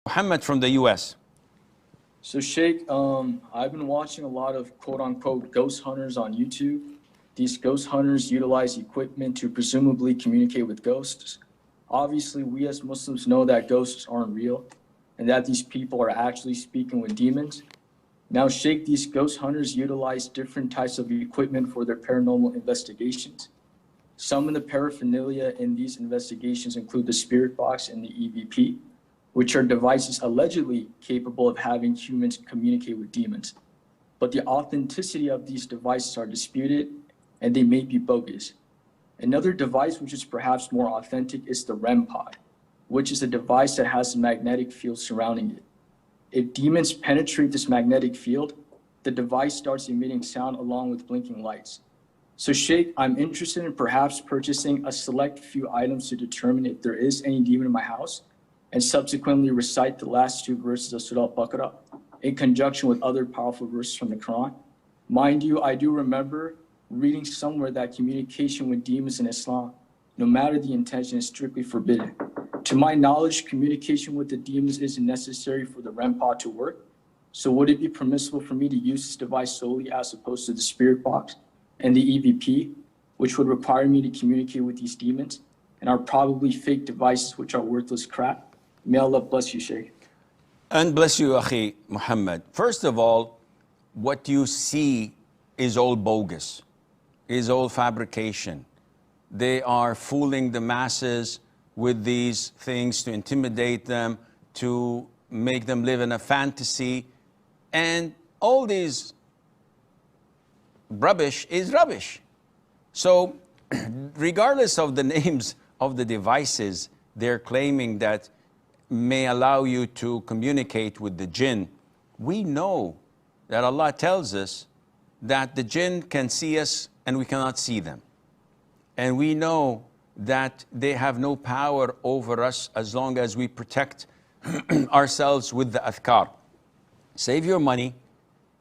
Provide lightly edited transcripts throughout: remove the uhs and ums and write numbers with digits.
Muhammad from the US. So Sheikh, I've been watching a lot of quote-unquote ghost hunters on YouTube. These ghost hunters utilize equipment to presumably communicate with ghosts. Obviously, we as Muslims know that ghosts aren't real and that these people are actually speaking with demons. Now, Sheikh, these ghost hunters utilize different types of equipment for their paranormal investigations. Some of the paraphernalia in these investigations include the spirit box and the EVP, which are devices allegedly capable of having humans communicate with demons. But the authenticity of these devices are disputed, and they may be bogus. Another device which is perhaps more authentic is the REM pod, which is a device that has a magnetic field surrounding it. If demons penetrate this magnetic field, the device starts emitting sound along with blinking lights. So Sheikh, I'm interested in perhaps purchasing a select few items to determine if there is any demon in my house, and subsequently recite the last two verses of Surah Al-Baqarah in conjunction with other powerful verses from the Quran. Mind you, I do remember reading somewhere that communication with demons in Islam, no matter the intention, is strictly forbidden. To my knowledge, communication with the demons isn't necessary for the REM pod to work. So would it be permissible for me to use this device solely as opposed to the spirit box and the EVP, which would require me to communicate with these demons and are probably fake devices which are worthless crap? May Allah bless you, Sheikh. And bless you, Akhi Muhammad. First of all, what you see is all bogus, is all fabrication. They are fooling the masses with these things to intimidate them, to make them live in a fantasy. And all these rubbish is rubbish. So regardless of the names of the devices they're claiming that may allow you to communicate with the jinn, we know that Allah tells us that the jinn can see us and we cannot see them. And we know that they have no power over us as long as we protect ourselves with the adhkar. Save your money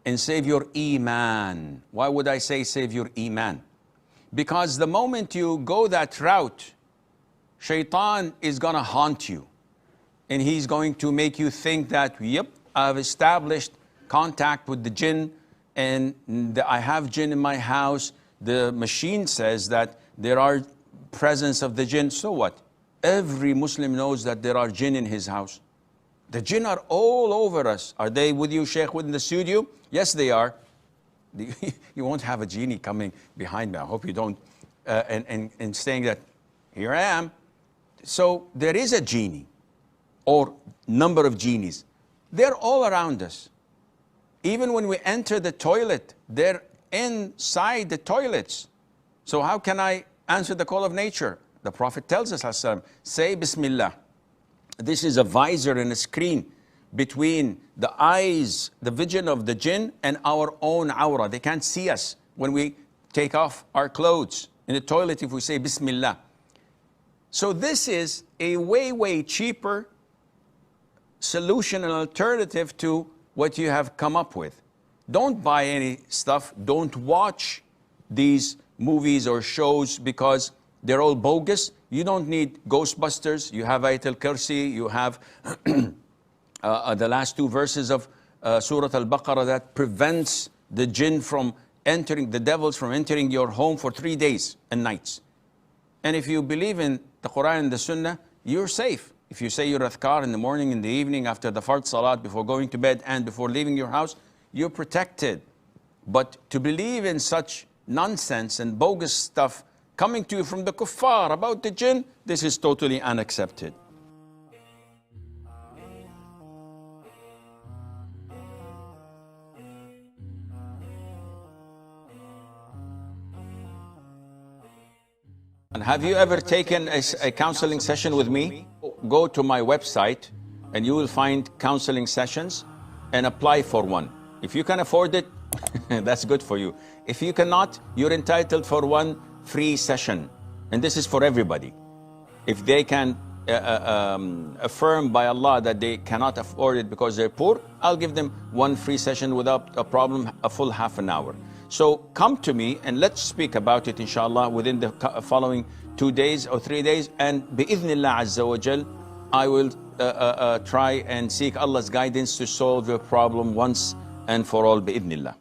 and save your iman. Why would I say save your iman? Because the moment you go that route, shaitan is going to haunt you. And he's going to make you think that, yep, I've established contact with the jinn and I have jinn in my house. The machine says that there are presence of the jinn. So what? Every Muslim knows that there are jinn in his house. The jinn are all over us. Are they with you, Sheikh, within the studio? Yes, they are. You won't have a genie coming behind me. I hope you don't. And saying that, here I am. So there is a genie or number of genies. They're all around us. Even when we enter the toilet, they're inside the toilets. So how can I answer the call of nature? The Prophet tells us, say Bismillah. This is a visor and a screen between the eyes, the vision of the jinn, and our own aura. They can't see us when we take off our clothes in the toilet if we say Bismillah. So this is a way cheaper solution and alternative to what you have come up with. Don't buy any stuff. Don't watch these movies or shows because they're all bogus. You don't need Ghostbusters. You have Ayatul Kursi. You have the last two verses of Surah Al-Baqarah that prevents the jinn from entering, the devils from entering your home for 3 days and nights. And if you believe in the Quran and the Sunnah, you're safe. If you say your adhkar in the morning, in the evening, after the fard salat, before going to bed and before leaving your house, you're protected. But to believe in such nonsense and bogus stuff coming to you from the kuffar about the jinn, this is totally unaccepted. And have you ever taken a counseling session with me? Go to my website and you will find counseling sessions and apply for one. If you can afford it, that's good for you. If you cannot, you're entitled for one free session. And this is for everybody. If they can affirm by Allah that they cannot afford it because they're poor, I'll give them one free session without a problem, a full half an hour. So come to me and let's speak about it, inshallah, within the following 2 days or 3 days. And bi'idhnillah azza wa jal, I will try and seek Allah's guidance to solve your problem once and for all, bi'idhnillah.